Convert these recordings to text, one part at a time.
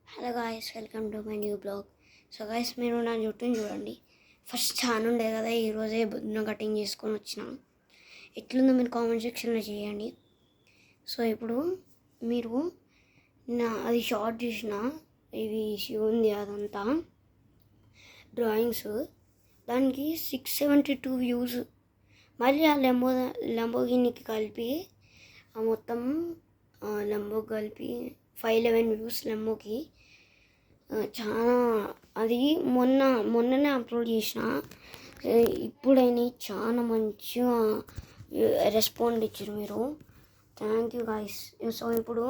Hello guys, welcome to my new blog. So guys, మీరు నా జుట్టుని చూడండి. ఫస్ట్ చాలా ఉండే కదా, ఈరోజే బుద్ధిన కటింగ్ చేసుకొని వచ్చిన. ఎట్లుందో మీరు కామెంట్ సెక్షన్లో చేయండి. సో ఇప్పుడు మీరు అది షార్ట్ చేసిన ఇది ఉంది అదంతా డ్రాయింగ్స్, దానికి 672 వ్యూస్. మళ్ళీ ఆ లంబోగినికి కలిపి మొత్తం లంబో కలిపి 511 వ్యూస్ లంబోకి. చాలా అది మొన్ననే అప్లోడ్ చేసిన. ఇప్పుడైనా చాలా మంచిగా రెస్పాండ్ ఇచ్చారు మీరు. Thank you guys. సో ఇప్పుడు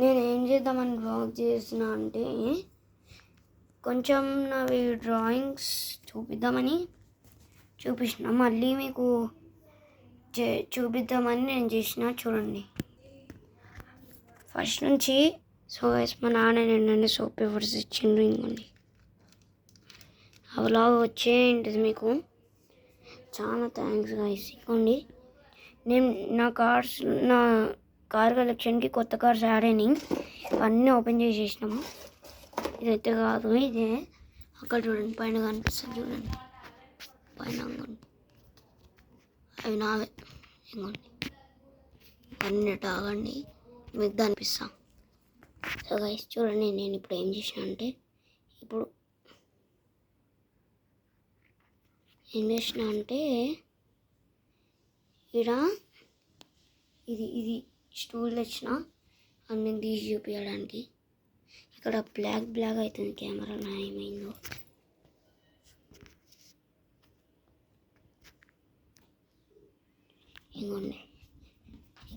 నేను ఏం చేద్దామని బ్లాగ్ చేసిన అంటే, కొంచెం నావి డ్రాయింగ్స్ చూపిద్దామని చూపించిన, మళ్ళీ మీకు చూపిద్దామని నేను చేసిన. చూడండి ఫస్ట్ నుంచి. సో గైస్, మా నాన్న నిన్ననే సోప్ పేపర్స్ ఇచ్చిండు. ఇంకోండి అవలాగా వచ్చేయంటది మీకు. చాలా థ్యాంక్స్ గైస్. ఇంకోండి నేను నా కార్ కలెక్షన్కి కొత్త కార్స్ యాడ్ అయినాయి. అన్నీ ఓపెన్ చేసేసినాము. ఇదైతే కాదు, ఇదే. అక్కడ చూడండి, పైన కనిపిస్తుంది చూడండి, పైన అవి నావే. ఇంకోండి అన్నిటి ఆగండి, మీకు కనిపిస్తాం. సో గైస్ చూడండి, నేను ఇప్పుడు ఏం చేసిన అంటే, ఇప్పుడు ఏం చేసిన అంటే ఇక్కడ ఇది స్టూల్ తెచ్చిన అన్ని తీసి చూపించడానికి. ఇక్కడ బ్లాక్ అవుతుంది కెమెరా, నా ఏమైందో. ఇంకోండి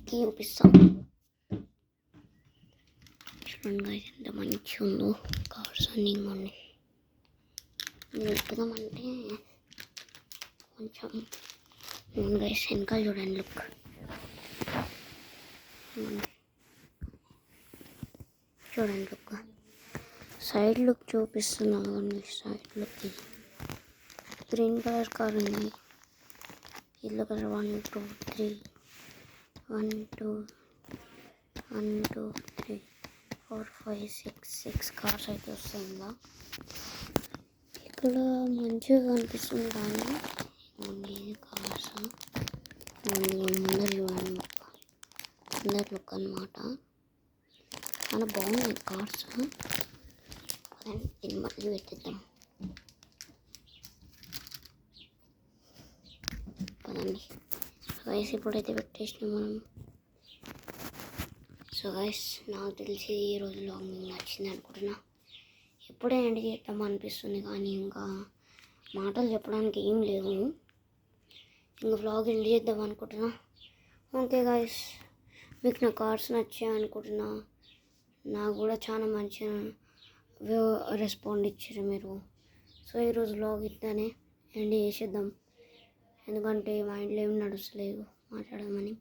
చూపిస్తాం. చూడండి గైస్, ఎంత మంచిగా ఉందో కార్స్ అన్నీ. ఇంకోండి వెళ్తామంటే కొంచెం గైస్ వెనకాల చూడండి, లుక్ చూడండి, లుక్ సైడ్ లుక్ చూపిస్తున్నాను. Side look green colour car ఉంది, ఎల్లో కలర్ 1 2 3 1 2 1 2 3 4 5 6 కార్స్ అయితే వస్తాయి. ఇక్కడ మంచిగా కనిపిస్తుంది కానీ కార్స్ ముందర చూడండి, ముందర లుక్ అనమాట. చాలా బాగున్నాయి కార్స్. దీన్ని మళ్ళీ పెట్టిద్దాం పదండి. గైస్ ఇప్పుడైతే పెట్టేసినాం మనం. సో గైస్, నాకు తెలిసి ఈరోజు వ్లాగ్ మీకు నచ్చింది అనుకుంటున్నా. ఎప్పుడే ఎండ్ చేద్దాం అనిపిస్తుంది కానీ ఇంకా మాటలు చెప్పడానికి ఏం లేవు. ఇంకా వ్లాగ్ ఎండ్ చేద్దాం అనుకుంటున్నా. ఓకే గైస్, మీకు నా కార్స్ నచ్చాయి అనుకుంటున్నా. నాకు కూడా చాలా మంచిగా రెస్పాండ్ ఇచ్చారు మీరు. సో ఈరోజు వ్లాగ్ ఇట్లానే ఎండ్ చేసేద్దాం, ఎందుకంటే మైండ్లో ఏం నడుస్తలేదు మాట్లాడమని.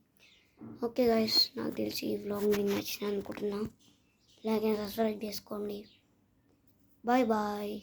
ఓకే గైస్, నాకు తెలిసి ఈ వ్లాగ్ మీకు నచ్చింది అనుకుంటున్నా. లైక్ అండ్ సబ్స్క్రైబ్ చేసుకోండి. Bye bye.